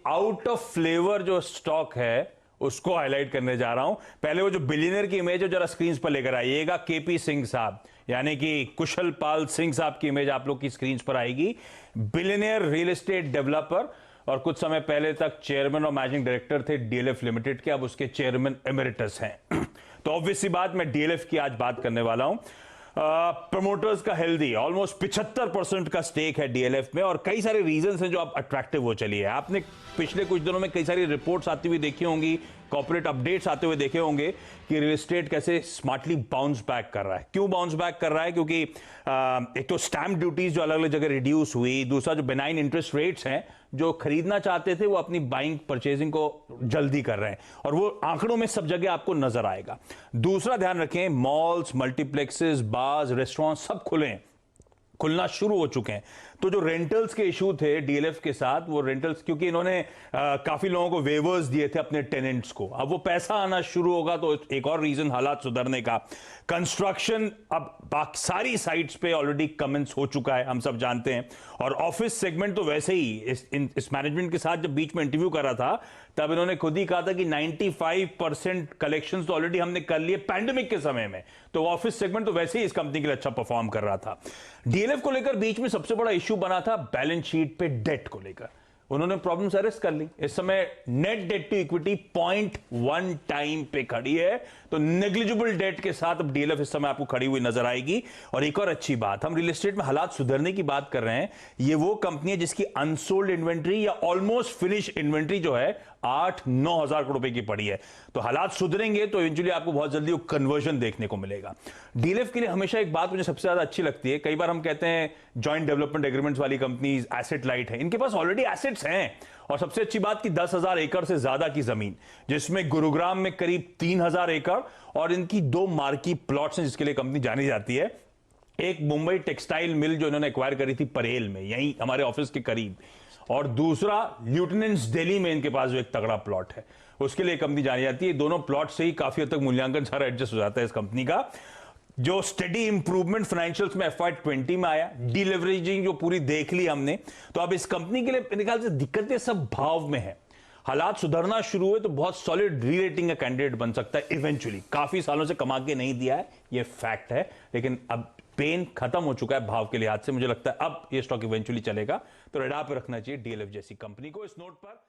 Out of flavour जो stock है उसको हाईलाइट करने जा रहा हूं। पहले वो जो बिलियनर की इमेज है जरा स्क्रीन पर लेकर आइएगा। केपी सिंह साहब यानी कि कुशल पाल सिंह साहब की इमेज आप लोग की स्क्रीन पर आएगी। बिलियनर रियल एस्टेट डेवलपर और कुछ समय पहले तक चेयरमैन और मैनेजिंग डायरेक्टर थे डीएलएफ लिमिटेड के, अब उसके चेयरमैन एमेरिटस हैं। तो ऑब्वियस सी बात, मैं डीएलएफ की आज बात करने वाला हूं। प्रमोटर्स का हेल्दी ऑलमोस्ट 75% का स्टेक है डीएलएफ में और कई सारे रीजंस हैं जो आप अट्रैक्टिव हो चली है। आपने पिछले कुछ दिनों में कई सारी रिपोर्ट्स आती हुई देखी होंगी, कॉर्पोरेट अपडेट्स आते हुए देखे होंगे कि रियल एस्टेट कैसे स्मार्टली बाउंस बैक कर रहा है। क्यों बाउंस बैक कर रहा है? क्योंकि एक तो स्टैंप ड्यूटीज जो अलग अलग जगह रिड्यूस हुई, दूसरा जो बेनाइन इंटरेस्ट रेट्स हैं, जो खरीदना चाहते थे वो अपनी बाइंग परचेजिंग को जल्दी कर रहे हैं और वो आंकड़ों में सब जगह आपको नजर आएगा। दूसरा ध्यान रखें, मॉल्स, मल्टीप्लेक्सेस, बार्स, रेस्टोरेंट सब खुले हैं, खुलना शुरू हो चुके हैं। तो जो रेंटल्स के इशू थे डीएलएफ के साथ, वो रेंटल्स क्योंकि इन्होंने काफी लोगों को वेवर्स दिए थे अपने टेनेंट्स को, अब वो पैसा आना शुरू होगा तो एक और रीजन हालात सुधरने का। कंस्ट्रक्शन अब सारी साइट्स पे ऑलरेडी कमेंस हो चुका है, हम सब जानते हैं। और ऑफिस सेगमेंट तो वैसे ही इस मैनेजमेंट के साथ जब बीच में इंटरव्यू करा था तब इन्होंने खुद ही कहा था कि 95% कलेक्शंस तो ऑलरेडी हमने कर लिए पैंडेमिक के समय में। तो ऑफिस सेगमेंट तो वैसे ही इस कंपनी के लिए अच्छा परफॉर्म कर रहा था। डीएलएफ को लेकर बीच में सबसे बड़ा इश्यू बना था बैलेंस शीट पे डेट को लेकर। उन्होंने प्रॉब्लम्स अरेस्ट कर ली। इस समय net debt to equity 0.1 time पे खड़ी है, तो नेग्लिजिबल डेट के साथ अब डीएलएफ इस समय आपको खड़ी हुई नजर आएगी। और एक और अच्छी बात, हम रियल एस्टेट में हालात सुधरने की बात कर रहे हैं, ये वो कंपनी है जिसकी अनसोल्ड इन्वेंट्री या ऑलमोस्ट फिनिश इन्वेंट्री जो है 8-9 हजार करोड़ रुपए की पड़ी है। तो हालात सुधरेंगे तो इवेंचुअली आपको बहुत जल्दी वो कन्वर्जन देखने को मिलेगा। डीएलएफ के लिए हमेशा एक बात मुझे सबसे ज्यादा अच्छी लगती है, कई बार हम कहते हैं जॉइंट डेवलपमेंट एग्रीमेंट्स वाली कंपनीज एसेट लाइट है, इनके पास ऑलरेडी एसेट्स हैं। और सबसे अच्छी बात कि 10,000 एकड़ से ज्यादा की जमीन, जिसमें गुरुग्राम में करीब 3,000 एकड़ और इनकी 2 मार्की प्लॉट्स हैं जिसके लिए कंपनी जानी जाती है। एक मुंबई टेक्सटाइल मिल जो इन्होंने एक्वायर करी थी परेल में, यहीं हमारे ऑफिस के करीब, और दूसरा ल्यूटेनेंट्स दिल्ली में इनके पास जो एक तगड़ा प्लॉट है उसके लिए कंपनी जानी जाती है। दोनों प्लॉट से ही काफी हद तक मूल्यांकन सारा एडजस्ट हो जाता है इस कंपनी का। जो स्टडी इंप्रूवमेंट फाइनेंशियल्स में FY20 में आया, डिलीवरेजिंग जो पूरी देख ली हमने, तो अब इस कंपनी के लिए मेरे ख्याल से दिक्कतें सब भाव में है। हालात सुधरना शुरू हुए तो बहुत सॉलिड री-रेटिंग का कैंडिडेट बन सकता है इवेंचुअली। काफी सालों से कमा के नहीं दिया है, ये फैक्ट है, लेकिन अब पेन खत्म हो चुका है भाव के लिहाज से। मुझे लगता है अब ये स्टॉक इवेंचुअली चलेगा, तो रेडार पे रखना चाहिए डीएलएफ जैसी कंपनी को। इस नोट पर